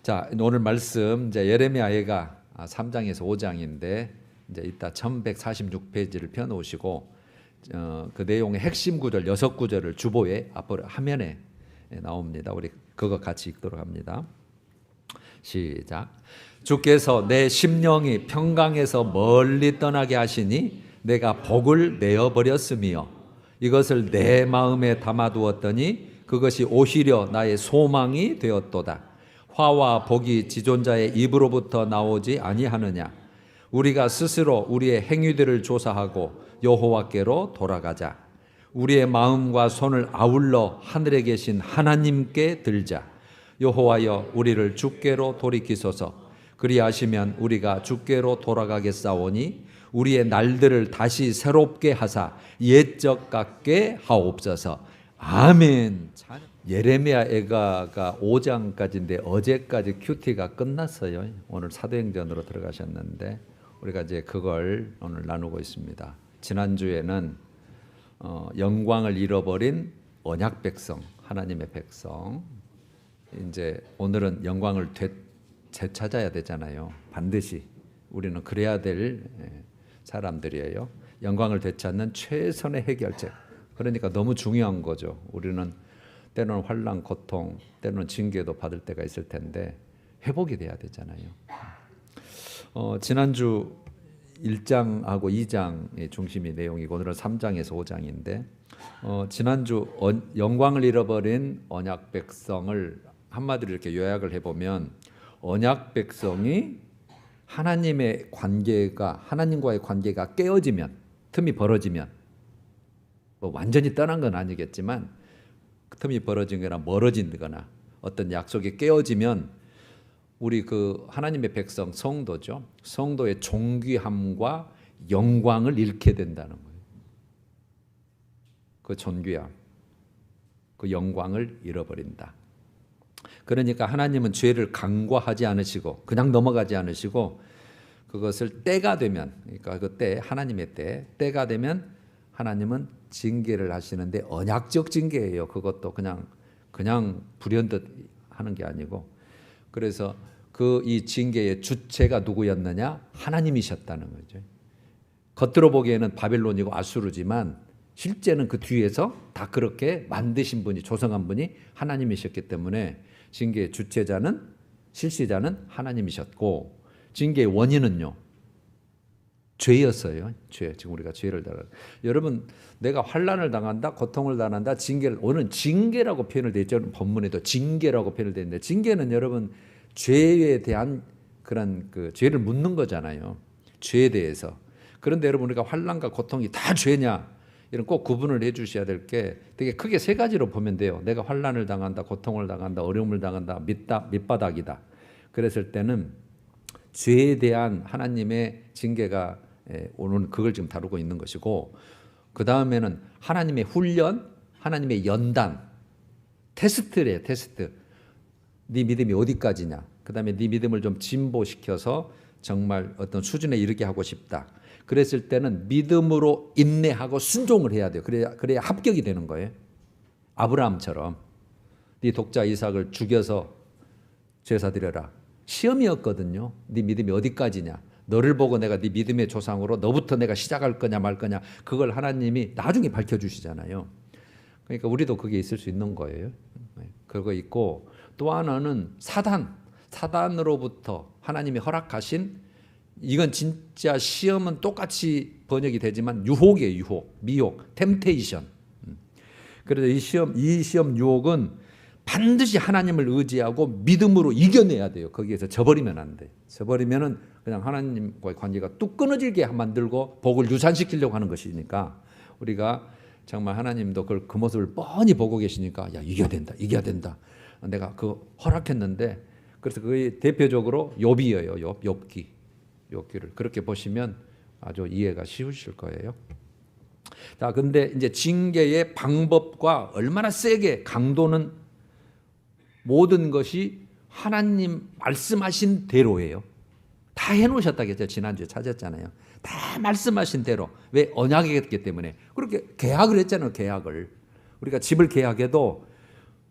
자, 오늘 말씀 이제 예레미야가 3장에서 5장인데 이제 이따 1146페이지를 펴 놓으시고 그 내용의 핵심 구절 6구절을 주보에 앞으로 화면에 나옵니다. 우리 그거 같이 읽도록 합니다. 시작. 주께서 내 심령이 평강에서 멀리 떠나게 하시니 내가 복을 내어 버렸으며 이것을 내 마음에 담아두었더니 그것이 오히려 나의 소망이 되었도다. 화와 복이 지존자의 입으로부터 나오지 아니하느냐. 우리가 스스로 우리의 행위들을 조사하고 여호와께로 돌아가자. 우리의 마음과 손을 아울러 하늘에 계신 하나님께 들자. 여호와여, 우리를 주께로 돌이키소서. 그리하시면 우리가 주께로 돌아가겠사오니 우리의 날들을 다시 새롭게 하사 옛적 같게 하옵소서. 아멘. 예레미야 애가가 5장까지인데 어제까지 큐티가 끝났어요. 오늘 사도행전으로 들어가셨는데 우리가 이제 그걸 오늘 나누고 있습니다. 지난주에는 영광을 잃어버린 언약 백성, 하나님의 백성. 이제 오늘은 영광을 되찾아야 되잖아요. 반드시 우리는 그래야 될 사람들이에요. 영광을 되찾는 최선의 해결책. 그러니까 너무 중요한 거죠. 우리는 때로는 환난, 고통, 때로는 징계도 받을 때가 있을 텐데 회복이 돼야 되잖아요. 지난주 1장하고 2장의 중심이 내용이고 오늘은 3장에서 5장인데 지난주 영광을 잃어버린 언약 백성을 한마디로 이렇게 요약을 해보면 언약 백성이 하나님과의 관계가 깨어지면, 틈이 벌어지면, 뭐 완전히 떠난 건 아니겠지만 틈이 벌어진 거나 멀어진 거나 어떤 약속이 깨어지면 우리 그 하나님의 백성 성도죠. 성도의 존귀함과 영광을 잃게 된다는 거예요. 그 존귀함, 그 영광을 잃어버린다. 그러니까 하나님은 죄를 간과하지 않으시고 그냥 넘어가지 않으시고 그것을 때가 되면, 그러니까 그 때, 하나님의 때가 되면 하나님은 징계를 하시는데 언약적 징계예요. 그것도 그냥 불현듯 하는 게 아니고, 그래서 이 징계의 주체가 누구였느냐? 하나님이셨다는 거죠. 겉으로 보기에는 바벨론이고 아수르지만 실제는 그 뒤에서 다 그렇게 만드신 분이, 조성한 분이 하나님이셨기 때문에 징계의 주체자는, 실시자는 하나님이셨고, 징계의 원인은요, 죄였어요. 죄. 지금 우리가 죄를 당한. 여러분, 내가 환난을 당한다, 고통을 당한다, 징계를, 오늘 징계라고 표현을 되어 있죠. 본문에도 징계라고 표현을 되어 있는데, 징계는 여러분 죄에 대한 그런 그 죄를 묻는 거잖아요. 죄에 대해서. 그런데 여러분, 우리가 환난과 고통이 다 죄냐? 이런 꼭 구분을 해 주셔야 될 게 되게 크게 세 가지로 보면 돼요. 내가 환난을 당한다, 고통을 당한다, 어려움을 당한다, 밑바닥이다. 그랬을 때는 죄에 대한 하나님의 징계가 오늘 그걸 지금 다루고 있는 것이고, 그 다음에는 하나님의 훈련, 하나님의 연단, 테스트래요. 테스트. 네 믿음이 어디까지냐. 그 다음에 네 믿음을 좀 진보시켜서 정말 어떤 수준에 이르게 하고 싶다. 그랬을 때는 믿음으로 인내하고 순종을 해야 돼요. 그래야 합격이 되는 거예요. 아브라함처럼 네 독자 이삭을 죽여서 제사 드려라. 시험이었거든요. 네 믿음이 어디까지냐. 너를 보고 내가 네 믿음의 조상으로 너부터 내가 시작할 거냐 말 거냐. 그걸 하나님이 나중에 밝혀주시잖아요. 그러니까 우리도 그게 있을 수 있는 거예요. 그거 있고, 또 하나는 사단으로부터 하나님이 허락하신, 이건 진짜 시험은 똑같이 번역이 되지만 유혹이에요. 유혹, 미혹, 템테이션. 그래서 이 시험 유혹은 반드시 하나님을 의지하고 믿음으로 이겨내야 돼요. 거기에서 져버리면 안 돼요. 져버리면은 그냥 하나님과의 관계가 뚝 끊어지게 만들고 복을 유산시키려고 하는 것이니까, 우리가 정말 하나님도 그 모습을 뻔히 보고 계시니까, 야, 이겨야 된다. 내가 그 허락했는데, 그래서 그게 대표적으로 욥이에요. 욥기를 그렇게 보시면 아주 이해가 쉬우실 거예요. 자, 근데 이제 징계의 방법과 얼마나 세게, 강도는 모든 것이 하나님 말씀하신 대로예요. 다 해놓으셨다겠죠. 지난주에 찾았잖아요. 다 말씀하신 대로. 왜? 언약이기 때문에. 그렇게 계약을 했잖아요. 계약을. 우리가 집을 계약해도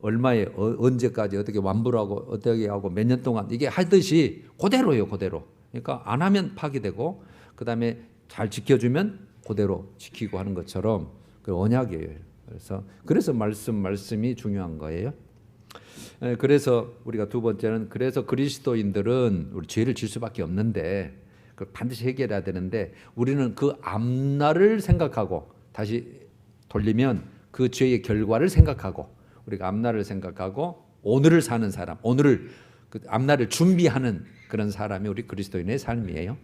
얼마에 언제까지 어떻게 완부를 하고 어떻게 하고 몇 년 동안 이게 하듯이 그대로예요, 그대로. 그러니까 안 하면 파기되고 그다음에 잘 지켜주면 그대로 지키고 하는 것처럼 그 언약이에요. 그래서 말씀이 중요한 거예요. 그래서 우리가 두 번째는 그래서 그리스도인들은 우리 죄를 질 수밖에 없는데 그걸 반드시 해결해야 되는데 우리는 그 앞날을 생각하고 다시 돌리면 그 죄의 결과를 생각하고 우리가 앞날을 생각하고 오늘을 사는 사람, 오늘을 그 앞날을 준비하는 그런 사람이 우리 그리스도인의 삶이에요.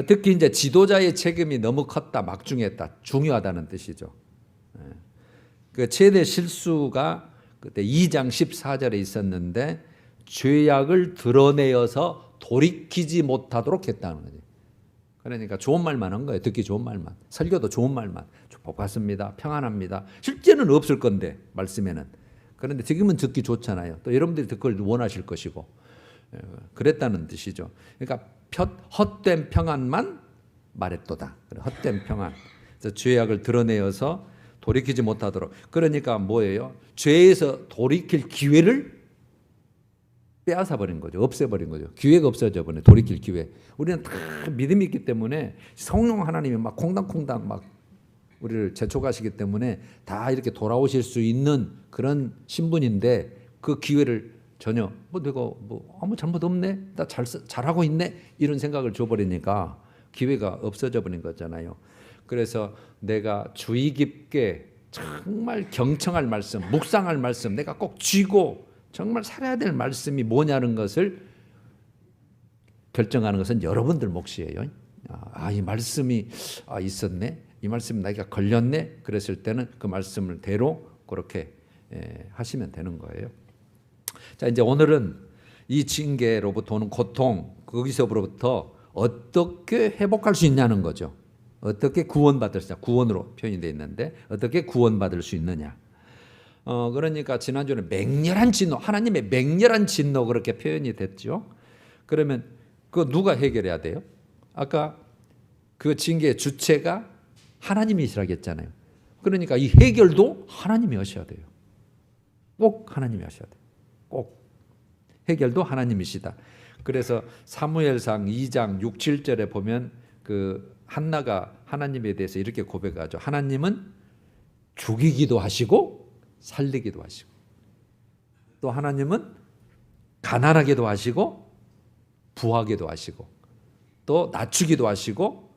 특히 이제 지도자의 책임이 너무 컸다, 막중했다, 중요하다는 뜻이죠. 그 최대 실수가 그때 2장 14절에 있었는데 죄악을 드러내어서 돌이키지 못하도록 했다는 거죠. 그러니까 좋은 말만 한 거예요. 듣기 좋은 말만. 설교도 좋은 말만. 복 받습니다. 평안합니다. 실제는 없을 건데 말씀에는. 그런데 지금은 듣기 좋잖아요. 또 여러분들이 듣기를 원하실 것이고. 그랬다는 뜻이죠. 그러니까 헛된 평안만 말했도다. 헛된 평안. 그래서 죄악을 드러내어서 돌이키지 못하도록. 그러니까 뭐예요? 죄에서 돌이킬 기회를 빼앗아 버린 거죠. 없애버린 거죠. 기회가 없어져 버린 돌이킬 기회. 우리는 다 믿음이 있기 때문에 성령 하나님이 막 콩당콩당 막 우리를 재촉하시기 때문에 다 이렇게 돌아오실 수 있는 그런 신분인데 그 기회를 전혀 내가 아무 잘못 없네, 나 잘하고 있네 이런 생각을 줘버리니까 기회가 없어져 버린 거잖아요. 그래서 내가 주의 깊게 정말 경청할 말씀, 묵상할 말씀, 내가 꼭 쥐고 정말 살아야 될 말씀이 뭐냐는 것을 결정하는 것은 여러분들 몫이에요. 이 말씀이 있었네, 이 말씀이 나에게 걸렸네. 그랬을 때는 그 말씀을 대로 그렇게 하시면 되는 거예요. 자, 이제 오늘은 이 징계로부터 오는 고통, 거기서부터 어떻게 회복할 수 있냐는 거죠. 어떻게 구원받을 수 있냐. 구원으로 표현이 되어 있는데 어떻게 구원받을 수 있느냐. 그러니까 지난주에는 맹렬한 진노, 하나님의 맹렬한 진노 그렇게 표현이 됐죠. 그러면 그거 누가 해결해야 돼요? 아까 그 징계의 주체가 하나님이시라고 했잖아요. 그러니까 이 해결도 하나님이 하셔야 돼요. 꼭 하나님이 하셔야 돼요. 꼭 해결도 하나님이시다. 그래서 사무엘상 2장 6, 7절에 보면 그 한나가 하나님에 대해서 이렇게 고백하죠. 하나님은 죽이기도 하시고 살리기도 하시고 또 하나님은 가난하게도 하시고 부하게도 하시고 또 낮추기도 하시고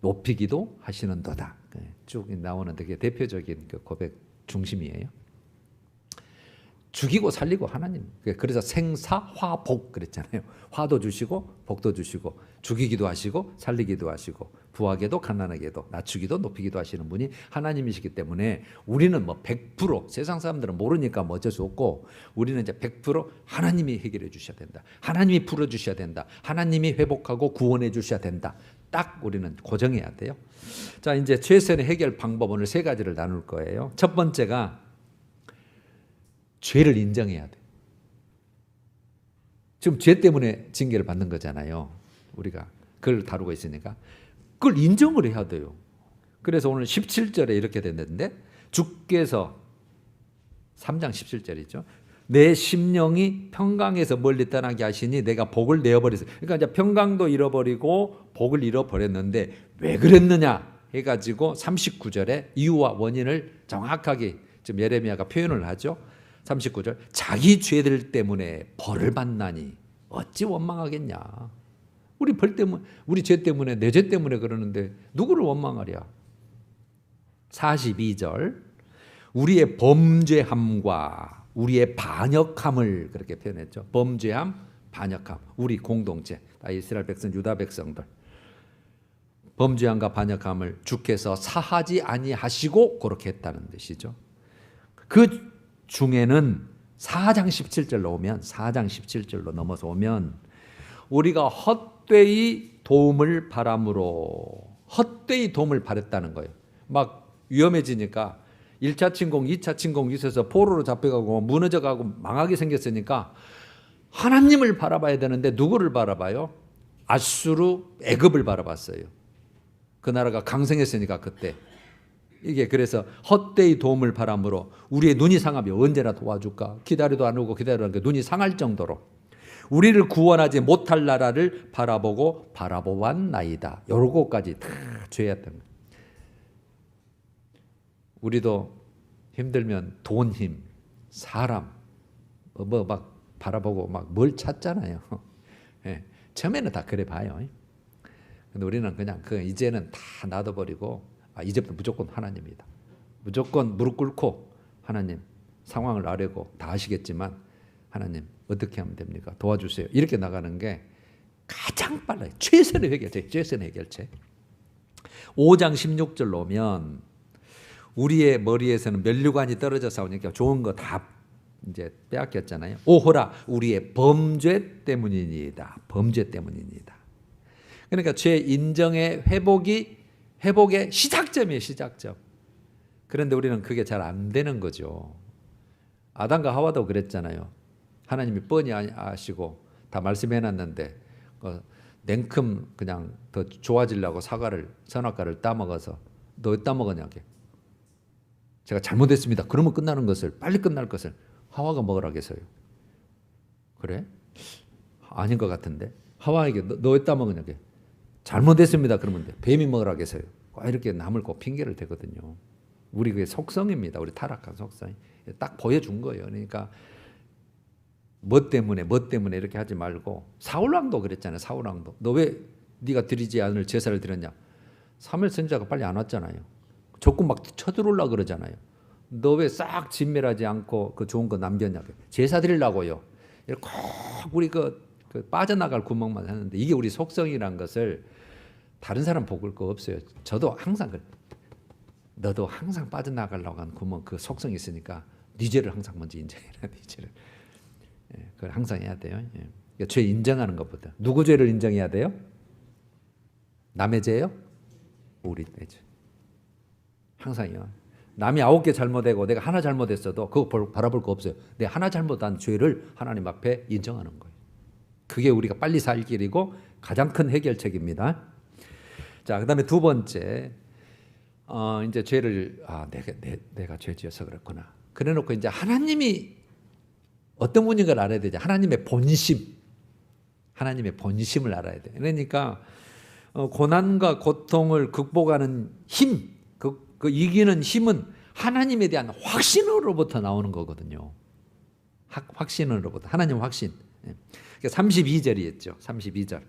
높이기도 하시는도다. 쭉 나오는 되게 대표적인 그 고백 중심이에요. 죽이고 살리고 하나님. 그래서 생사화복 그랬잖아요. 화도 주시고 복도 주시고 죽이기도 하시고 살리기도 하시고 부하게도 가난하게도 낮추기도 높이기도 하시는 분이 하나님이시기 때문에 우리는 100% 세상 사람들은 모르니까 어쩔 수 없고 우리는 이제 100% 하나님이 해결해 주셔야 된다. 하나님이 풀어 주셔야 된다. 하나님이 회복하고 구원해 주셔야 된다. 딱 우리는 고정해야 돼요. 자, 이제 최선의 해결 방법 오늘 3가지를 나눌 거예요. 첫 번째가 죄를 인정해야 돼. 지금 죄 때문에 징계를 받는 거잖아요. 우리가 그걸 다루고 있으니까 그걸 인정을 해야 돼요. 그래서 오늘 17절에 이렇게 됐는데 주께서 3장 17절이죠. 내 심령이 평강에서 멀리 떠나게 하시니 내가 복을 내어버렸어요. 그러니까 이제 평강도 잃어버리고 복을 잃어버렸는데 왜 그랬느냐 해가지고 39절에 이유와 원인을 정확하게 지금 예레미야가 표현을 하죠. 39절 자기 죄들 때문에 벌을 받나니 어찌 원망하겠냐. 우리 벌 때문에 우리 죄 때문에 내 죄 때문에 그러는데 누구를 원망하랴. 42절 우리의 범죄함과 우리의 반역함을 그렇게 표현했죠. 범죄함, 반역함, 우리 공동체 다 이스라엘 백성, 유다 백성들 범죄함과 반역함을 주께서 사하지 아니하시고 그렇게 했다는 뜻이죠. 그 중에는 4장 17절로 오면 4장 17절로 넘어서 오면 우리가 헛되이 도움을 바람으로 헛되이 도움을 바랬다는 거예요. 막 위험해지니까 1차 침공, 2차 침공 있어서 포로로 잡혀가고 무너져가고 망하게 생겼으니까 하나님을 바라봐야 되는데 누구를 바라봐요? 아수르, 애굽을 바라봤어요. 그 나라가 강성했으니까 그때 이게 그래서 헛되이 도움을 바람으로 우리의 눈이 상하며 언제나 도와줄까? 기다려도 안 오고 기다려도 안 오고 눈이 상할 정도로 우리를 구원하지 못할 나라를 바라보았나이다. 요거까지 다 죄였던 거예요. 우리도 힘들면 돈, 힘, 사람 뭐 막 바라보고 막 뭘 찾잖아요. 예, 처음에는 다 그래 봐요. 근데 우리는 그냥 이제는 다 놔둬버리고 이제부터 무조건 하나님이다. 무조건 무릎 꿇고 하나님 상황을 아뢰고 다 아시겠지만 하나님 어떻게 하면 됩니까? 도와주세요. 이렇게 나가는 게 가장 빨라요. 최선의 해결책. 최선의 해결책. 5장 16절 오면 우리의 머리에서는 면류관이 떨어져 싸우니까 좋은 거 다 이제 빼앗겼잖아요. 오호라 우리의 범죄 때문이니이다. 범죄 때문이니이다. 그러니까 죄 인정의 회복의 시작점이에요. 시작점. 그런데 우리는 그게 잘 안 되는 거죠. 아담과 하와도 그랬잖아요. 하나님이 뻔히 아시고 다 말씀해놨는데 냉큼 그냥 더 좋아지려고 선악과를 따먹어서 너 왜 따먹었냐게. 제가 잘못했습니다. 그러면 끝나는 것을 빨리 끝날 것을 하와가 먹으라겠어요. 그래? 아닌 것 같은데 하와에게 너 왜 따먹었냐게. 잘못했습니다. 그러면 돼. 뱀이 먹으라겠어요. 이렇게 남을 꼭 핑계를 대거든요. 우리 그게 속성입니다. 우리 타락한 속성. 딱 보여준 거예요. 그러니까 뭐 때문에 이렇게 하지 말고 사울왕도 그랬잖아요. 사울왕도 너 왜 네가 드리지 않을 제사를 드렸냐. 사무엘 선지자가 빨리 안 왔잖아요. 조금 막 쳐들어오려고 그러잖아요. 너 왜 싹 진멸하지 않고 그 좋은 거 남겼냐. 제사 드리려고요. 꼭 우리 그 빠져나갈 구멍만 하는데 이게 우리 속성이란 것을 다른 사람 볼 거 없어요. 저도 항상 그래. 너도 항상 빠져나가려고 하는 구멍 그 속성이 있으니까 네 죄를 항상 먼저 인정해라. 네 죄를. 그걸 항상 해야 돼요. 그러니까 죄 인정하는 것보다 누구 죄를 인정해야 돼요? 남의 죄요? 우리 죄. 항상요. 남이 9개 잘못하고 내가 하나 잘못했어도 그거 바라볼 거 없어요. 내가 하나 잘못한 죄를 하나님 앞에 인정하는 거예요. 그게 우리가 빨리 살 길이고 가장 큰 해결책입니다. 자, 그다음에 두 번째, 이제 죄를 내가 죄 지어서 그랬구나. 그래놓고 이제 하나님이 어떤 분인 걸 알아야 되죠. 하나님의 본심을 알아야 돼. 그러니까 고난과 고통을 극복하는 힘, 그 이기는 힘은 하나님에 대한 확신으로부터 나오는 거거든요. 확신으로부터 하나님 확신. 32절이 있죠. 32절.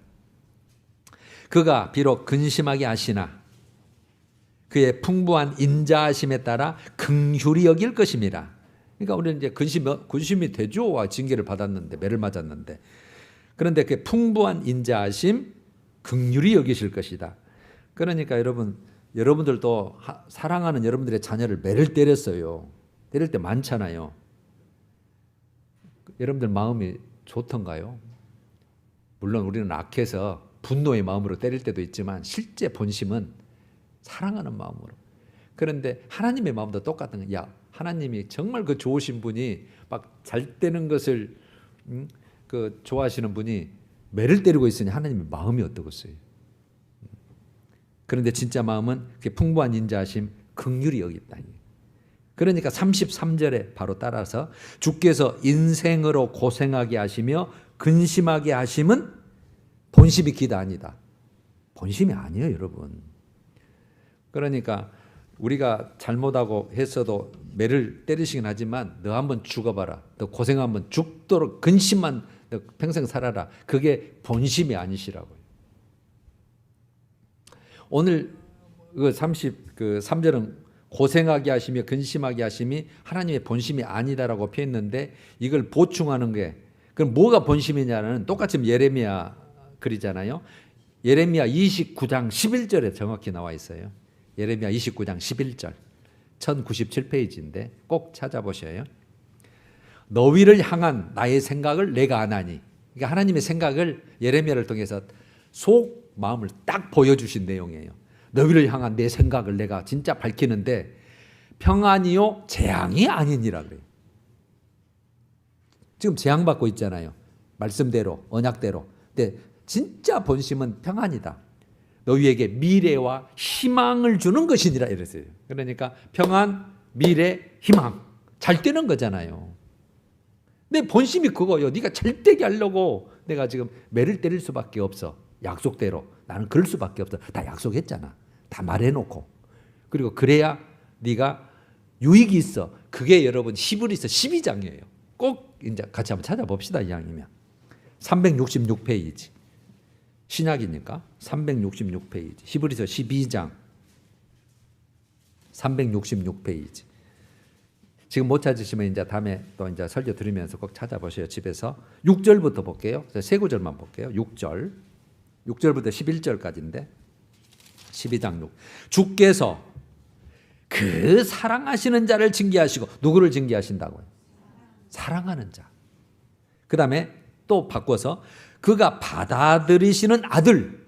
그가 비록 근심하게 하시나 그의 풍부한 인자하심에 따라 긍휼히 여길 것임이라. 그러니까 우리는 이제 근심이 되죠. 징계를 받았는데 매를 맞았는데. 그런데 그 풍부한 인자하심 긍휼히 여기실 것이다. 그러니까 여러분들도 사랑하는 여러분들의 자녀를 매를 때렸어요. 때릴 때 많잖아요. 여러분들 마음이 좋던가요? 물론 우리는 악해서 분노의 마음으로 때릴 때도 있지만 실제 본심은 사랑하는 마음으로. 그런데 하나님의 마음도 똑같은 거야. 야, 하나님이 정말 그 좋으신 분이 막 잘 되는 것을 그 좋아하시는 분이 매를 때리고 있으니 하나님의 마음이 어떠겠어요? 그런데 진짜 마음은 그게 풍부한 인자하심, 긍휼히 여겼다. 그러니까 33절에 바로 따라서 주께서 인생으로 고생하게 하시며 근심하게 하심은 본심이 기다 아니다. 본심이 아니에요, 여러분. 그러니까 우리가 잘못하고 했어도 매를 때리시긴 하지만 너 한번 죽어봐라. 너 고생 한번 죽도록 근심만 너 평생 살아라. 그게 본심이 아니시라고요. 오늘 그 3절은 고생하게 하시며 근심하게 하심이 하나님의 본심이 아니다라고 표현했는데 이걸 보충하는 게 그럼 뭐가 본심이냐는 똑같이 예레미야 글이잖아요. 예레미야 29장 11절에 정확히 나와 있어요. 예레미야 29장 11절 1097페이지인데 꼭 찾아보셔요. 너희를 향한 나의 생각을 내가 아나니. 그러니까 하나님의 생각을 예레미야를 통해서 속 마음을 딱 보여주신 내용이에요. 너희를 향한 내 생각을 내가 진짜 밝히는데 평안이요 재앙이 아니니라 그래요. 지금 재앙받고 있잖아요. 말씀대로 언약대로. 근데 진짜 본심은 평안이다. 너희에게 미래와 희망을 주는 것이니라 이랬어요. 그러니까 평안, 미래, 희망. 잘 되는 거잖아요. 내 본심이 그거예요. 네가 잘 되게 하려고 내가 지금 매를 때릴 수밖에 없어. 약속대로. 나는 그럴 수밖에 없어. 다 약속했잖아. 다 말해놓고. 그리고 그래야 네가 유익이 있어. 그게 여러분 히브리서 12장이에요. 꼭 이제 같이 한번 찾아봅시다. 이왕이면 366페이지. 신약이니까 366페이지. 히브리서 12장 366페이지. 지금 못 찾으시면 이제 다음에 또 이제 설교 들으면서 꼭 찾아보세요. 집에서 6절부터 볼게요. 세 구절만 볼게요. 6절부터 11절까지인데 12장 6. 주께서 그 사랑하시는 자를 징계하시고 누구를 징계하신다고요? 사랑하는 자. 그 다음에 또 바꿔서 그가 받아들이시는 아들,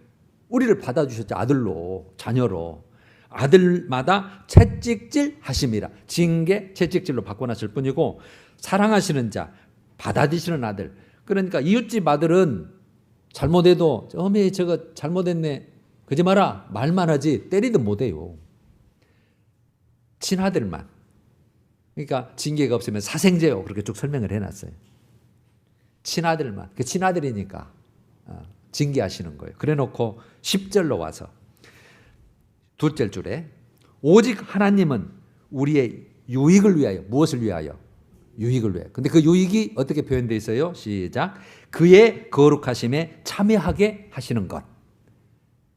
우리를 받아주셨죠. 아들로, 자녀로. 아들마다 채찍질 하심이라. 징계, 채찍질로 바꿔놨을 뿐이고 사랑하시는 자, 받아들이시는 아들. 그러니까 이웃집 아들은 잘못해도 어메 저거 잘못했네. 그러지 마라. 말만 하지 때리든 못해요. 친아들만. 그러니까 징계가 없으면 사생제요. 그렇게 쭉 설명을 해놨어요. 친아들만. 그 친아들이니까 징계하시는 거예요. 그래놓고 10절로 와서 둘째 줄에 오직 하나님은 우리의 유익을 위하여. 무엇을 위하여? 유익을 위하여. 근데 그 유익이 어떻게 표현되어 있어요? 시작. 그의 거룩하심에 참여하게 하시는 것.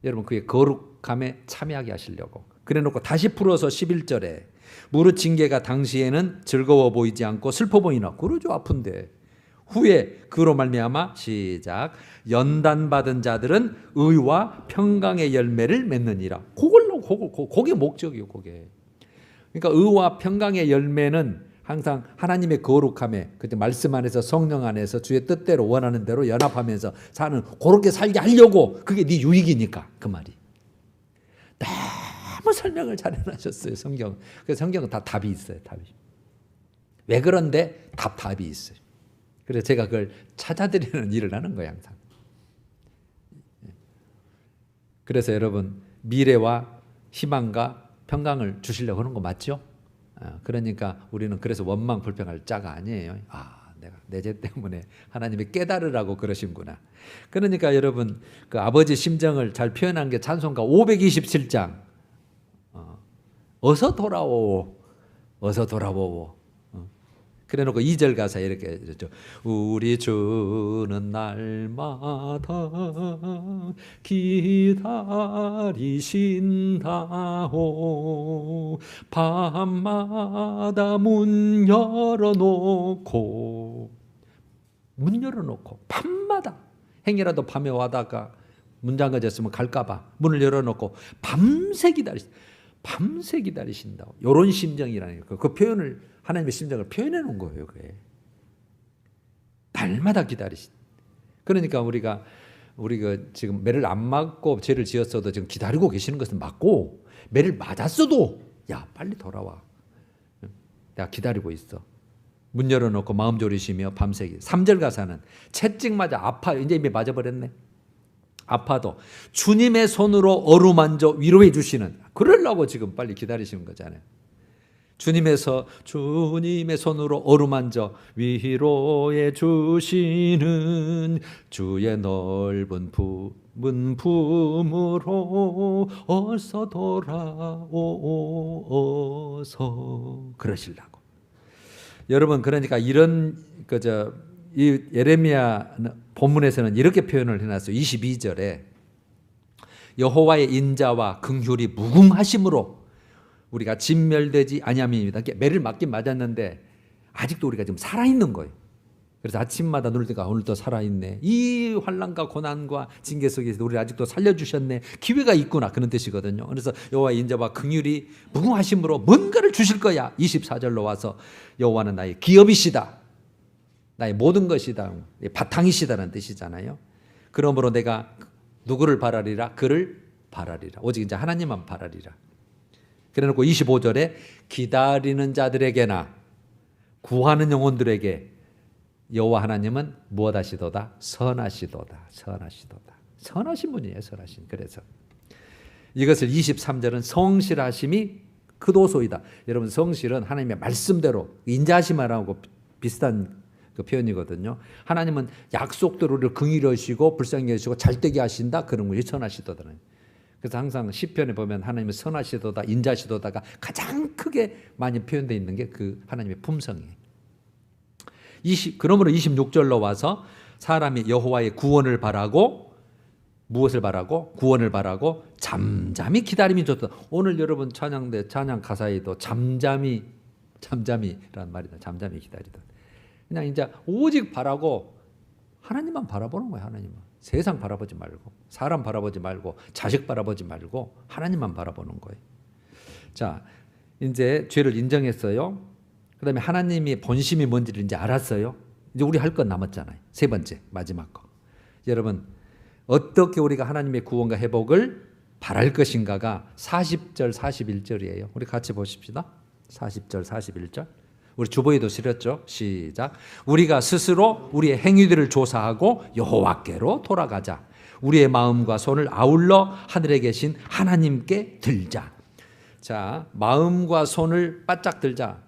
여러분 그의 거룩함에 참여하게 하시려고. 그래놓고 다시 풀어서 11절에 무릇 징계가 당시에는 즐거워 보이지 않고 슬퍼 보이나. 그러죠. 아픈데. 후에 그로 말미암아 시작. 연단받은 자들은 의와 평강의 열매를 맺느니라. 그게 목적이에요. 그게. 그러니까 의와 평강의 열매는 항상 하나님의 거룩함에 그때 말씀 안에서 성령 안에서 주의 뜻대로 원하는 대로 연합하면서 사는 그렇게 살게 하려고. 그게 네 유익이니까 그 말이. 너무 설명을 잘 해놨었어요. 성경. 그래서 성경은 다 답이 있어요. 답이. 왜 그런데 답이 있어요. 그래서 제가 그걸 찾아드리는 일을 하는 거예요. 항상. 그래서 여러분 미래와 희망과 평강을 주시려고 하는 거 맞죠? 그러니까 우리는 그래서 원망 불평할 자가 아니에요. 내가 내 죄 때문에 하나님이 깨달으라고 그러신구나. 그러니까 여러분 그 아버지 심정을 잘 표현한 게 찬송가 527장. 어서 돌아오. 어서 돌아오오. 그래놓고 2절 가사 이렇게 했죠. 우리 주는 날마다 기다리신다오. 밤마다 문 열어놓고 밤마다 행여라도 밤에 와다가 문 잠가졌으면 갈까봐 문을 열어놓고 밤새 기다리신다고. 이런 심정이라니까. 그 표현을 하나님의 심정을 표현해 놓은 거예요. 그게. 날마다 기다리신. 그러니까 우리가 지금 매를 안 맞고 죄를 지었어도 지금 기다리고 계시는 것은 맞고, 매를 맞았어도 야 빨리 돌아와. 내가 기다리고 있어. 문 열어놓고 마음 졸이시며 밤새기. 3절 가사는 채찍 맞아 아파요. 이제 이미 맞아버렸네. 아파도 주님의 손으로 어루만져 위로해 주시는. 그러려고 지금 빨리 기다리시는 거잖아요. 주님의 손으로 어루만져 위로해 주시는 주의 넓은 품으로 어서 돌아오어서 그러시려고. 여러분 그러니까 이런 이 예레미야 본문에서는 이렇게 표현을 해놨어요. 22절에 여호와의 인자와 긍휼이 무궁하심으로 우리가 진멸되지 아니함입니다. 매를 맞긴 맞았는데 아직도 우리가 지금 살아있는 거예요. 그래서 아침마다 누울 때가 오늘도 살아있네. 이 환난과 고난과 징계 속에서 우리를 아직도 살려주셨네. 기회가 있구나. 그런 뜻이거든요. 그래서 여호와의 인자와 긍휼이 무궁하심으로 뭔가를 주실 거야. 24절로 와서 여호와는 나의 기업이시다. 나의 모든 것이다. 바탕이시다는 뜻이잖아요. 그러므로 내가 누구를 바라리라? 그를 바라리라. 오직 이제 하나님만 바라리라. 그래놓고 25절에 기다리는 자들에게나 구하는 영혼들에게 여호와 하나님은 무엇하시도다? 선하시도다. 선하신 분이에요. 선하신. 그래서 이것을 23절은 성실하심이 크도소이다. 여러분 성실은 하나님의 말씀대로 인자하심하라고 비슷한 그 표현이거든요. 하나님은 약속대로 우리를 긍휼히 여시고 불쌍히 여시고 잘되게 하신다. 그런 걸 선하시도다. 그래서 항상 시편에 보면 하나님은 선하시도다 인자하시도다가 가장 크게 많이 표현되어 있는 게 그 하나님의 품성이에요. 그러므로 26절로 와서 사람이 여호와의 구원을 바라고 무엇을 바라고? 구원을 바라고 잠잠히 기다림이 좋다. 오늘 여러분 찬양대 찬양 가사에도 잠잠히라는 말이다. 잠잠히 기다리다. 그냥 이제 오직 바라고 하나님만 바라보는 거예요. 하나님만. 세상 바라보지 말고 사람 바라보지 말고 자식 바라보지 말고 하나님만 바라보는 거예요. 자, 이제 죄를 인정했어요. 그다음에 하나님이 본심이 뭔지를 이제 알았어요. 이제 우리 할 건 남았잖아요. 세 번째 마지막 거. 여러분 어떻게 우리가 하나님의 구원과 회복을 바랄 것인가가 40절 41절이에요. 우리 같이 보십시다. 40절 41절. 우리 주보에도 실었죠. 시작. 우리가 스스로 우리의 행위들을 조사하고 여호와께로 돌아가자. 우리의 마음과 손을 아울러 하늘에 계신 하나님께 들자. 자, 마음과 손을 바짝 들자.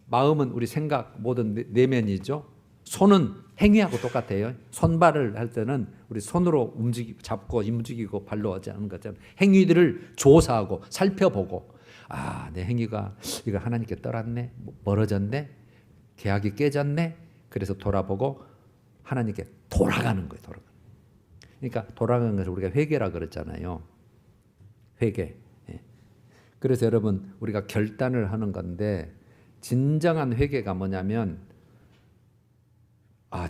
마음은 우리 생각 모든 내면이죠. 손은 행위하고 똑같아요. 손발을 할 때는 우리 손으로 잡고 움직이고 발로 하지 않은 것처럼 행위들을 조사하고 살펴보고 내 행위가 이거 하나님께 떠났네, 멀어졌네, 계약이 깨졌네. 그래서 돌아보고 하나님께 돌아가는 거예요. 그러니까 돌아가는 것을 우리가 회개라 그랬잖아요. 회개. 그래서 여러분 우리가 결단을 하는 건데 진정한 회개가 뭐냐면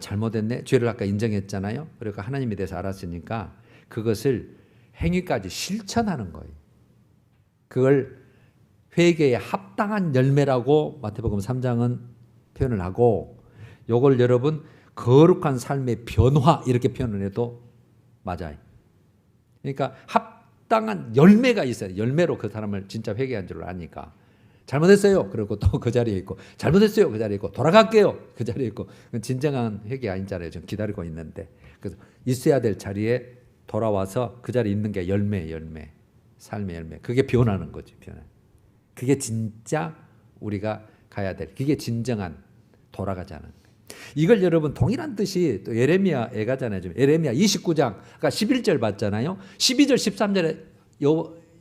잘못했네. 죄를 아까 인정했잖아요. 그러니까 하나님에 대해서 알았으니까 그것을 행위까지 실천하는 거예요. 그걸 회개에 합당한 열매라고 마태복음 3장은 표현을 하고 요걸 여러분 거룩한 삶의 변화 이렇게 표현을 해도 맞아요. 그러니까 합당한 열매가 있어요. 열매로 그 사람을 진짜 회개한 줄 아니까. 잘못했어요. 그리고 또 그 자리에 있고 잘못했어요. 그 자리에 있고 돌아갈게요. 그 자리에 있고 진정한 회개 아니잖아요. 지금 기다리고 있는데 그래서 있어야 될 자리에 돌아와서 그 자리에 있는 게 열매, 삶의 열매. 그게 변하는 거죠. 변화. 그게 진짜 우리가 가야 될. 그게 진정한 돌아가자는 거예요. 이걸 여러분 동일한 뜻이 또 예레미야에 가잖아요. 지금 예레미야 29장 그러니까 11절 봤잖아요. 12절 13절에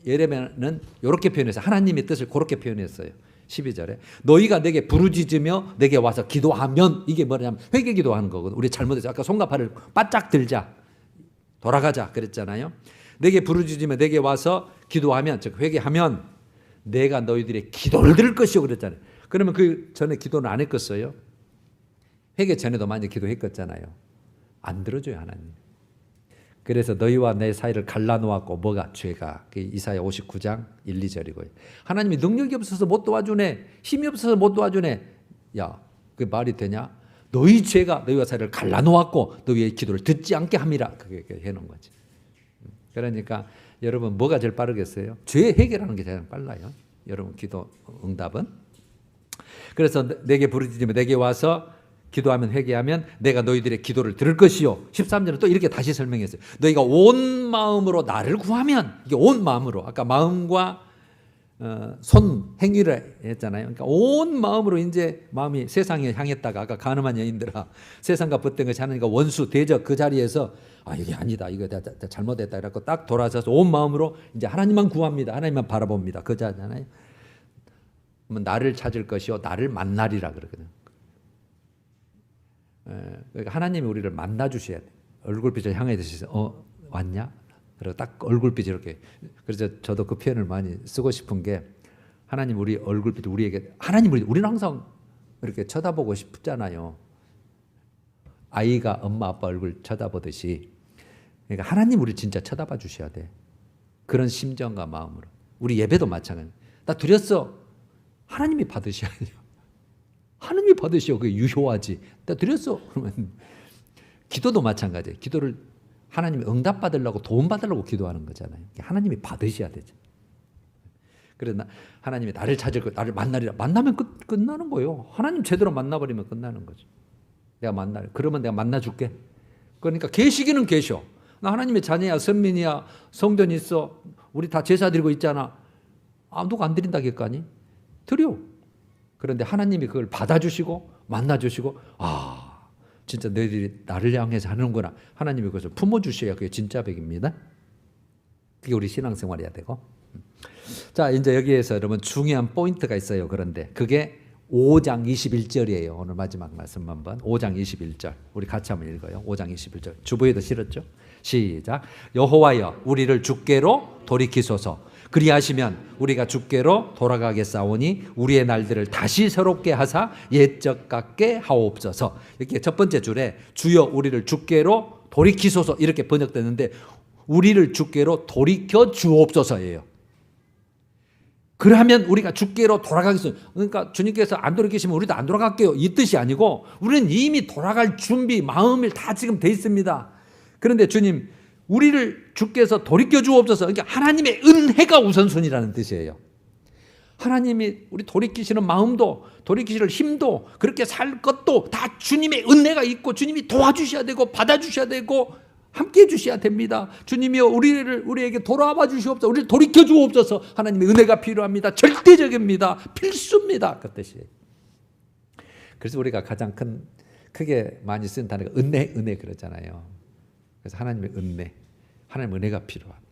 예레미야는 이렇게 표현해서 하나님의 뜻을 그렇게 표현했어요. 12절에 너희가 내게 부르짖으며 내게 와서 기도하면 이게 뭐냐면 회개 기도하는 거거든. 우리 잘못해서 아까 손과 발을 바짝 들자 돌아가자 그랬잖아요. 내게 부르짖으며 내게 와서 기도하면 즉 회개하면 내가 너희들의 기도를 들을 것이요 그랬잖아요. 그러면 그 전에 기도는 안 했겠어요? 회개 전에도 많이 기도했겠잖아요. 안 들어줘요 하나님. 그래서 너희와 내 사이를 갈라놓았고 뭐가 죄가 이사야 59장 1, 2절이고요. 하나님이 능력이 없어서 못 도와주네. 힘이 없어서 못 도와주네. 야, 그게 말이 되냐? 너희 죄가 너희와 사이를 갈라놓았고 너희의 기도를 듣지 않게 함이라. 그게 해놓은 거지. 그러니까 여러분 뭐가 제일 빠르겠어요? 죄 해결하는 게 제일 빨라요. 여러분 기도 응답은. 그래서 내게 부르짖으며 내게 와서 기도하면 회개하면 내가 너희들의 기도를 들을 것이요. 13절은 또 이렇게 다시 설명했어요. 너희가 온 마음으로 나를 구하면 이게 온 마음으로 아까 마음과 손 행위를 했잖아요. 그러니까 온 마음으로 이제 마음이 세상에 향했다가 아까 가늠한 여인들아 세상과 붙든 것이 하나님과 원수 대적 그 자리에서 이게 아니다 이거 잘못했다 이렇게 딱 돌아서서 온 마음으로 이제 하나님만 구합니다. 하나님만 바라봅니다. 그자잖아요. 그러면 나를 찾을 것이요 나를 만나리라 그러거든요. 그러니까 하나님이 우리를 만나 주셔야 돼. 얼굴빛을 향해 드셔서 왔냐? 그리고 딱 얼굴빛이 이렇게. 그래서 저도 그 표현을 많이 쓰고 싶은 게 하나님 우리 얼굴빛 우리에게 하나님 우리는 항상 이렇게 쳐다보고 싶잖아요. 아이가 엄마 아빠 얼굴 쳐다보듯이. 그러니까 하나님 우리 진짜 쳐다봐 주셔야 돼. 그런 심정과 마음으로. 우리 예배도 마찬가지. 나 드렸어. 하나님이 받으셔야죠. 하나님이 받으시오. 그게 유효하지. 나 드렸어. 그러면 기도도 마찬가지예요. 기도를 하나님이 응답 받으려고 도움 받으려고 기도하는 거잖아요. 하나님이 받으셔야 되죠. 그래서 하나님이 나를 찾을 거, 나를 만나리라. 만나면 끝나는 거예요. 하나님 제대로 만나버리면 끝나는 거죠. 그러면 내가 만나줄게. 그러니까 계시기는 계셔. 나 하나님의 자녀야, 선민이야, 성전이 있어. 우리 다 제사 드리고 있잖아. 누가 안 드린다겠거니? 드려. 그런데 하나님이 그걸 받아주시고 만나주시고 진짜 너희들이 나를 향해서 하는구나. 하나님이 그것을 품어주셔야 그게 진짜 백입니다. 그게 우리 신앙생활이어야 되고. 자, 이제 여기에서 여러분 중요한 포인트가 있어요. 그런데 그게 5장 21절이에요. 오늘 마지막 말씀 한번 5장 21절 우리 같이 한번 읽어요. 5장 21절 주보에도 실었죠. 시작. 여호와여 우리를 주께로 돌이키소서. 그리하시면 우리가 주께로 돌아가겠사오니 우리의 날들을 다시 새롭게 하사 옛적 같게 하옵소서. 이렇게 첫 번째 줄에 주여 우리를 주께로 돌이키소서 이렇게 번역되는데 우리를 주께로 돌이켜 주옵소서예요. 그러면 우리가 주께로 돌아가겠어요. 그러니까 주님께서 안 돌이키시면 우리도 안 돌아갈게요 이 뜻이 아니고 우리는 이미 돌아갈 준비 마음이 다 지금 돼 있습니다. 그런데 주님 우리를 주께서 돌이켜 주옵소서. 그러니까 하나님의 은혜가 우선순위라는 뜻이에요. 하나님이 우리 돌이키시는 마음도 돌이키실 힘도 그렇게 살 것도 다 주님의 은혜가 있고 주님이 도와주셔야 되고 받아주셔야 되고 함께해 주셔야 됩니다. 주님이여 우리에게 돌아와 주시옵소서. 우리를 돌이켜 주옵소서. 하나님의 은혜가 필요합니다. 절대적입니다. 필수입니다. 그 뜻이에요. 그래서 우리가 가장 크게 많이 쓰는 단어가 은혜 그러잖아요. 그래서 하나님의 은혜, 하나님의 은혜가 필요합니다.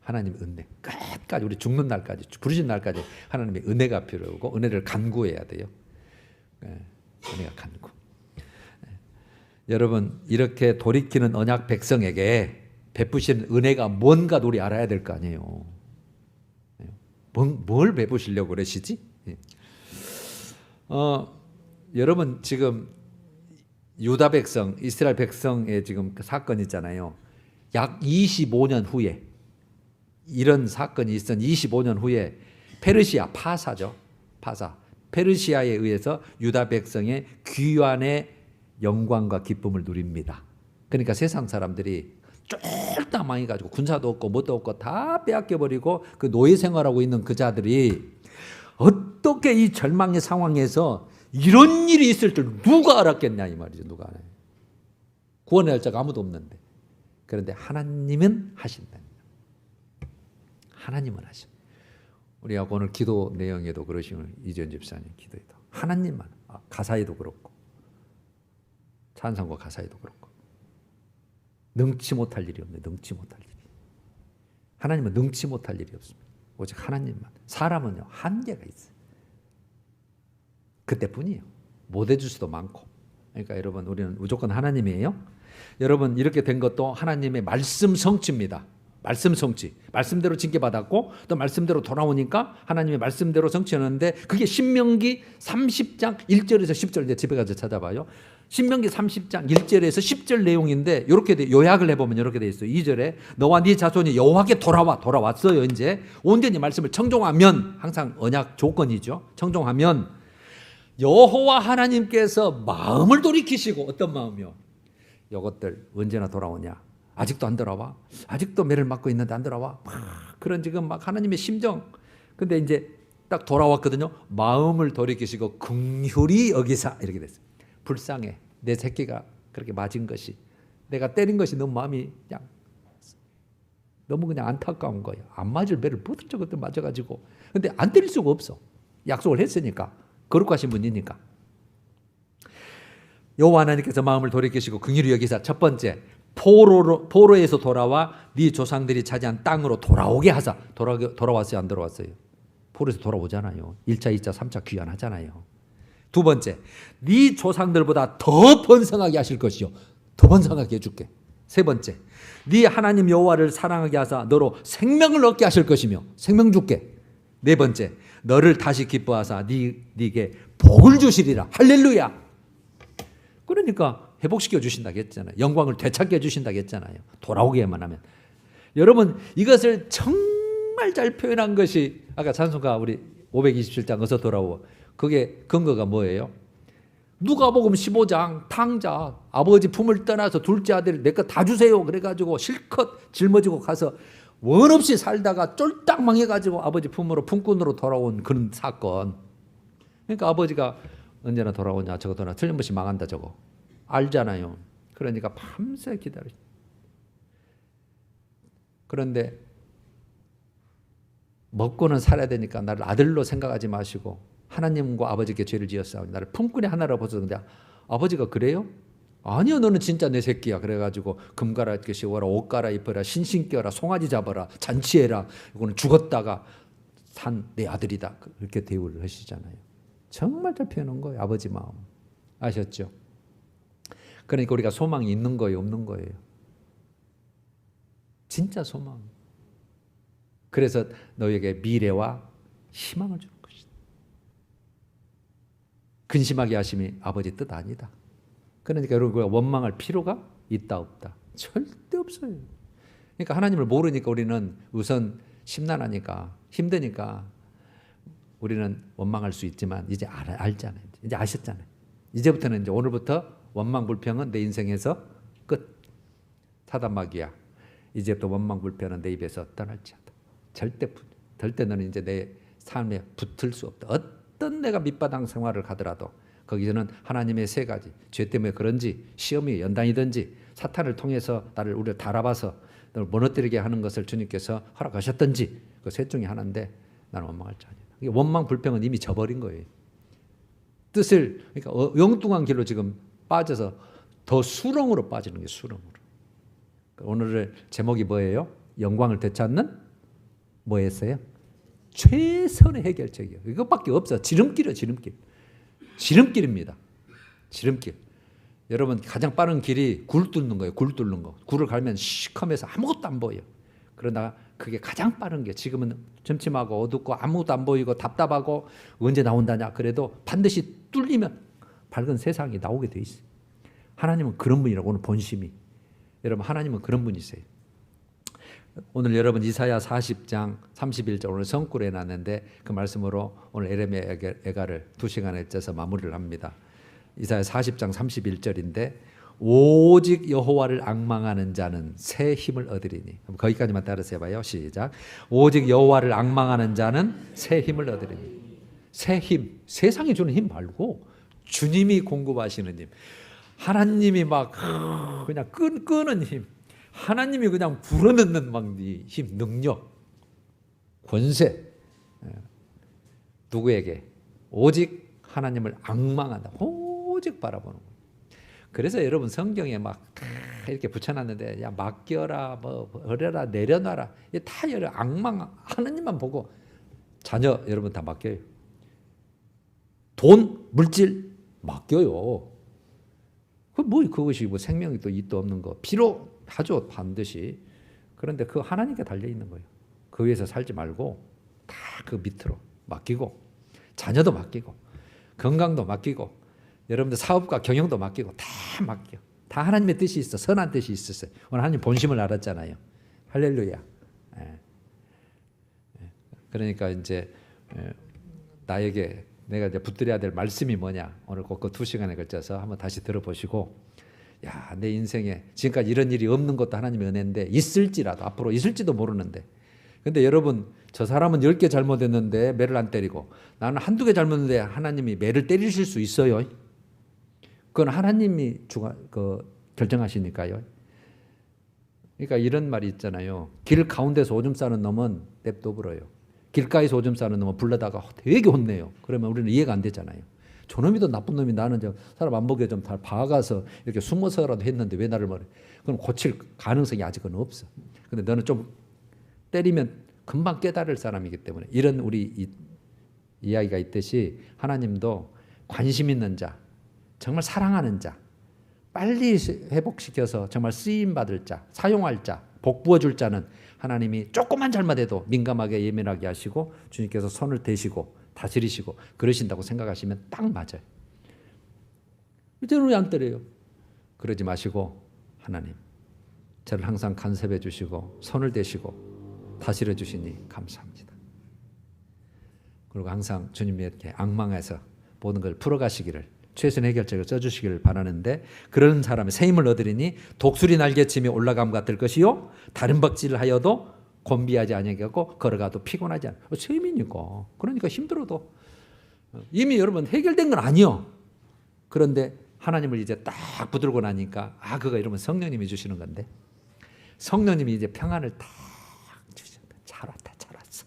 하나님의 은혜, 끝까지 우리 죽는 날까지, 부르신 날까지 하나님의 은혜가 필요하고 은혜를 간구해야 돼요. 은혜가 간구. 여러분 이렇게 돌이키는 언약 백성에게 베푸신 은혜가 뭔가 우리 알아야 될 거 아니에요. 뭘 베푸시려고 그러시지? 여러분 지금 유다 백성, 이스라엘 백성의 지금 그 사건 있잖아요. 약 25년 후에 이런 사건이 있은 25년 후에 페르시아 파사죠. 페르시아에 의해서 유다 백성의 귀환의 영광과 기쁨을 누립니다. 그러니까 세상 사람들이 쫄딱 망해가지고 군사도 없고 뭣도 없고 다 빼앗겨버리고 그 노예 생활하고 있는 그 자들이 어떻게 이 절망의 상황에서 이런 일이 있을 줄 누가 알았겠냐 이 말이죠. 누가 알아요. 구원할 자가 아무도 없는데. 그런데 하나님은 하신다. 하나님은 하신. 우리가 오늘 기도 내용에도 그러시면 이재현 집사님 기도에도 하나님만 가사에도 그렇고 찬송과 가사에도 그렇고 능치 못할 일이 없네. 능치 못할 일이. 하나님은 능치 못할 일이 없습니다. 오직 하나님만. 사람은요 한계가 있어요. 그때뿐이에요. 못 해줄 수도 많고. 그러니까 여러분 우리는 무조건 하나님이에요. 여러분 이렇게 된 것도 하나님의 말씀 성취입니다. 말씀 성취. 말씀대로 징계받았고 또 말씀대로 돌아오니까 하나님의 말씀대로 성취하는데 그게 신명기 30장 1절에서 10절 이제 집에 가서 찾아봐요. 신명기 30장 1절에서 10절 내용인데 이렇게 요약을 해보면 이렇게 돼 있어요. 2절에 너와 네 자손이 여호와께 돌아왔어요. 이제 온전히 말씀을 청종하면 항상 언약 조건이죠. 청종하면 여호와 하나님께서 마음을 돌이키시고 어떤 마음이요? 이것들 언제나 돌아오냐? 아직도 안 돌아와? 아직도 매를 맞고 있는데 안 돌아와? 그런 지금 막 하나님의 심정. 근데 이제 딱 돌아왔거든요. 마음을 돌이키시고 긍휼히 여기사 이렇게 됐어요. 불쌍해. 내 새끼가 그렇게 맞은 것이 내가 때린 것이 너무 마음이 그냥 너무 그냥 안타까운 거예요. 안 맞을 매를 부들적부들 맞아가지고. 근데 안 때릴 수가 없어. 약속을 했으니까. 거룩하신 분이니까. 여호와 하나님께서 마음을 돌이키시고 긍휼히 여기사 첫 번째 포로에서 돌아와 네 조상들이 차지한 땅으로 돌아오게 하사. 돌아왔어요? 안 돌아왔어요? 포로에서 돌아오잖아요. 1차, 2차, 3차 귀환하잖아요. 두 번째 네 조상들보다 더 번성하게 하실 것이요. 더 번성하게 해줄게. 세 번째 네 하나님 여호와를 사랑하게 하사 너로 생명을 얻게 하실 것이며 생명 줄게. 네 번째 너를 다시 기뻐하사 네게 복을 주시리라. 할렐루야. 그러니까 회복시켜 주신다고 했잖아요. 영광을 되찾게 해주신다고 했잖아요. 돌아오게만 하면. 여러분 이것을 정말 잘 표현한 것이 아까 찬송가 우리 527장 어서 돌아오. 그게 근거가 뭐예요? 누가복음 15장 탕자 아버지 품을 떠나서 둘째 아들 내 것 다 주세요. 그래가지고 실컷 짊어지고 가서 원 없이 살다가 쫄딱 망해가지고 아버지 품으로 품꾼으로 돌아온 그런 사건. 그러니까 아버지가 언제나 돌아오냐 저거 돌아오냐 틀림없이 망한다 저거 알잖아요. 그러니까 밤새 기다려. 그런데 먹고는 살아야 되니까 나를 아들로 생각하지 마시고 하나님과 아버지께 죄를 지었사오니 나를 품꾼의 하나로 보셨는데 아버지가 그래요? 아니요, 너는 진짜 내 새끼야. 그래가지고 금 갈아입게 씌워라, 옷 갈아입어라, 신신 껴라, 송아지 잡아라, 잔치해라. 이거는 죽었다가 산 내 아들이다. 그렇게 대우를 하시잖아요. 정말 잘 표현한 거예요. 아버지 마음. 아셨죠? 그러니까 우리가 소망이 있는 거예요, 없는 거예요? 진짜 소망. 그래서 너에게 미래와 희망을 주는 것이다. 근심하게 하심이 아버지 뜻 아니다. 그러니까 여러분 원망할 필요가 있다 없다? 절대 없어요. 그러니까 하나님을 모르니까 우리는 우선 심란하니까 힘드니까 우리는 원망할 수 있지만 이제 알잖아요. 이제 아셨잖아요. 이제부터는 이제 오늘부터 원망 불평은 내 인생에서 끝. 사단마귀야. 이제부터 원망 불평은 내 입에서 떠날지 않다. 절대 너는 이제 내 삶에 붙을 수 없다. 어떤 내가 밑바닥 생활을 가더라도 거기서는 하나님의 세 가지 죄 때문에 그런지 시험이 연단이든지 사탄을 통해서 우리를 달아봐서 너를 무너뜨리게 하는 것을 주님께서 허락하셨든지 그 셋 중에 하나인데 나는 원망할 자 아니다. 원망 불평은 이미 져버린 거예요. 뜻을 그러니까 영뚱한 길로 지금 빠져서 더 수렁으로 빠지는 게 수렁으로. 오늘의 제목이 뭐예요? 영광을 되찾는 뭐였어요? 최선의 해결책이에요. 이것밖에 없어. 지름길이에요. 지름길입니다. 지름길. 여러분 가장 빠른 길이 굴 뚫는 거예요. 굴 뚫는 거. 굴을 갈면 시커매서 아무것도 안 보여. 그러나 그게 가장 빠른 게 지금은 점침하고 어둡고 아무것도 안 보이고 답답하고 언제 나온다냐. 그래도 반드시 뚫리면 밝은 세상이 나오게 돼 있어요. 하나님은 그런 분이라고 오늘 본심이. 여러분 하나님은 그런 분이세요. 오늘 여러분 이사야 40장 31절 오늘 성구를 해놨는데 그 말씀으로 오늘 에레미야 애가를 2시간에 쪄서 마무리를 합니다. 이사야 40장 31절인데 오직 여호와를 앙망하는 자는 새 힘을 얻으리니. 거기까지만 따라서 해봐요. 시작. 오직 여호와를 앙망하는 자는 새 힘을 얻으리니. 새 힘, 세상이 주는 힘 말고 주님이 공급하시는 힘. 하나님이 막 그냥 끄는 힘. 하나님이 그냥 불어넣는 막 힘, 능력, 권세. 누구에게? 오직 하나님을 앙망한다. 오직 바라보는 거예요. 그래서 여러분 성경에 막 이렇게 붙여놨는데 야 맡겨라, 뭐 버려라, 내려놔라. 이게 다 여러분 앙망 하나님만 보고 자녀 여러분 다 맡겨요. 돈, 물질 맡겨요. 그것이 뭐 생명이 또 있도 없는 거 필요하죠 반드시. 그런데 그 하나님께 달려 있는 거예요. 그 위에서 살지 말고 다 그 밑으로 맡기고 자녀도 맡기고 건강도 맡기고 여러분들 사업과 경영도 맡기고 다 맡겨. 다 하나님의 뜻이 있어. 선한 뜻이 있었어요. 오늘 하나님 본심을 알았잖아요. 할렐루야. 그러니까 이제 나에게 내가 이제 붙들어야 될 말씀이 뭐냐? 오늘 그 2시간에 걸쳐서 한번 다시 들어보시고, 야, 내 인생에 지금까지 이런 일이 없는 것도 하나님의 은혜인데 있을지라도 앞으로 있을지도 모르는데, 근데 여러분 저 사람은 10개 잘못했는데 매를 안 때리고 나는 한두 개 잘못했는데 하나님이 매를 때리실 수 있어요. 그건 하나님이 결정하시니까요. 그러니까 이런 말이 있잖아요. 길 가운데서 오줌 싸는 놈은 냅둬 불어요. 길가에서 오줌 싸는 놈은 불러다가 되게 혼내요. 그러면 우리는 이해가 안 되잖아요. 저놈이 더 나쁜 놈이 나는 사람 안 보게 좀 다 봐가서 이렇게 숨어서라도 했는데 왜 나를 말해? 그럼 고칠 가능성이 아직은 없어. 근데 너는 좀 때리면 금방 깨달을 사람이기 때문에 이런 우리 이야기가 있듯이 하나님도 관심 있는 자, 정말 사랑하는 자, 빨리 회복시켜서 정말 쓰임받을 자, 사용할 자, 복 부어줄 자는 하나님이 조금만 잘못해도 민감하게 예민하게 하시고 주님께서 손을 대시고 다스리시고 그러신다고 생각하시면 딱 맞아요. 이제는 왜 안 때려요? 그러지 마시고 하나님 저를 항상 간섭해 주시고 손을 대시고 다스려 주시니 감사합니다. 그리고 항상 주님이 이렇게 앙망해서 모든 걸 풀어가시기를 최선 해결책을 써주시기를 바라는데 그런 사람의 새 힘을 얻으리니 독수리 날개침이 올라감 같을 것이요 다른 박질을 하여도 곤비하지 아니하고 걸어가도 피곤하지 않아. 새 힘이니까. 그러니까 힘들어도 이미 여러분 해결된 건 아니요. 그런데 하나님을 이제 딱 붙들고 나니까 그거 여러분 성령님이 주시는 건데 성령님이 이제 평안을 딱 주셨다. 잘 왔다 잘 왔어.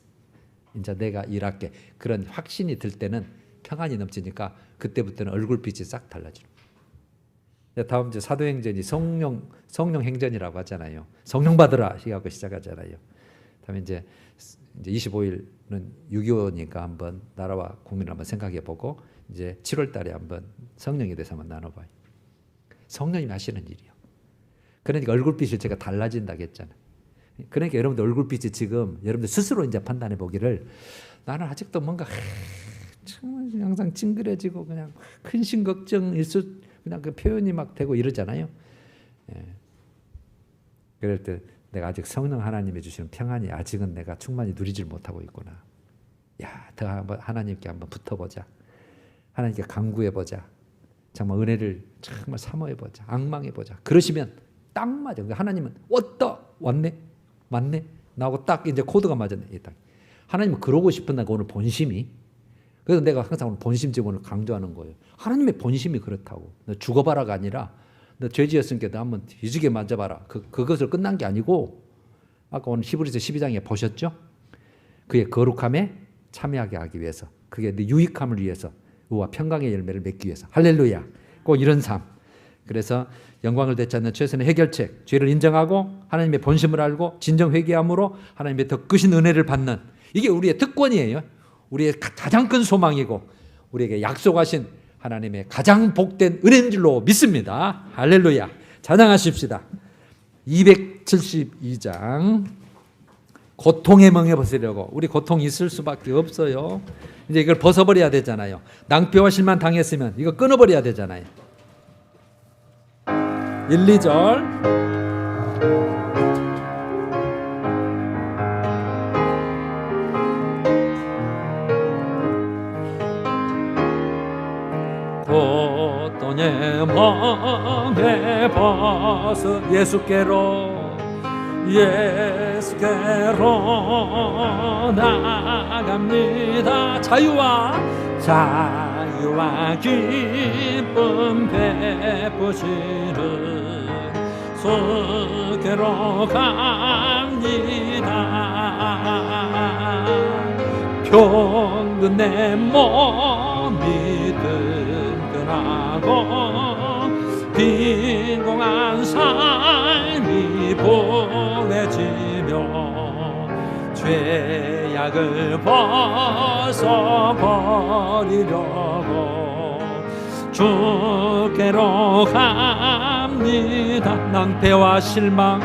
이제 내가 일할게. 그런 확신이 들 때는 평안이 넘치니까 그때부터는 얼굴빛이 싹 달라지는 거예요. 다음 이제 사도행전이 성령 행전이라고 하잖아요. 성령 받으라 시하고 시작하잖아요. 다음에 이제 25일은 6.25니까 한번 나라와 국민을 한번 생각해보고 이제 7월달에 한번 성령에 대해서 한번 나눠봐요. 성령님이 하시는 일이요. 그러니까 얼굴빛이 제가 달라진다고 했잖아요. 그러니까 여러분들 얼굴빛이 지금 여러분들 스스로 이제 판단해 보기를 나는 아직도 뭔가 항상 찡그려지고 그냥 근심 걱정일 수 그냥 그 표현이 막 되고 이러잖아요. 예. 그럴 때 내가 아직 성령 하나님이 주시는 평안이 아직은 내가 충만히 누리질 못하고 있구나. 야, 더 한번 하나님께 한번 붙어보자. 하나님께 간구해보자. 정말 은혜를 정말 사모해보자. 앙망해보자. 그러시면 딱 맞아. 하나님은 왔네, 맞네. 나하고 딱 이제 코드가 맞았네. 딱. 하나님은 그러고 싶은다고 오늘 본심이. 그래서 내가 항상 오늘 본심 지원을 강조하는 거예요. 하나님의 본심이 그렇다고. 너 죽어봐라가 아니라 너 죄지었으니까 너 한번 뒤지게 만져봐라. 그것을 끝난 게 아니고 아까 오늘 히브리서 12장에 보셨죠? 그의 거룩함에 참여하게 하기 위해서, 그게 네 유익함을 위해서, 의와 평강의 열매를 맺기 위해서. 할렐루야. 꼭 이런 삶. 그래서 영광을 되찾는 최선의 해결책, 죄를 인정하고 하나님의 본심을 알고 진정 회개함으로 하나님의 더 크신 은혜를 받는, 이게 우리의 특권이에요. 우리의 가장 큰 소망이고 우리에게 약속하신 하나님의 가장 복된 은혜인 줄로 믿습니다. 할렐루야. 찬양하십시다. 272장 고통에 멍해 벗으려고. 우리 고통이 있을 수밖에 없어요. 이제 이걸 벗어버려야 되잖아요. 낭패와 실만 당했으면 이거 끊어버려야 되잖아요. 1, 2절 고통에 멍해 벗어 예수께로 나갑니다. 자유와 기쁨 베푸시는 주께로 갑니다. 병든 내 몸이 든든하고 빈공한 삶이 보내지며 죄악을 벗어버리려고 주께로 갑니다. 낭패와 실망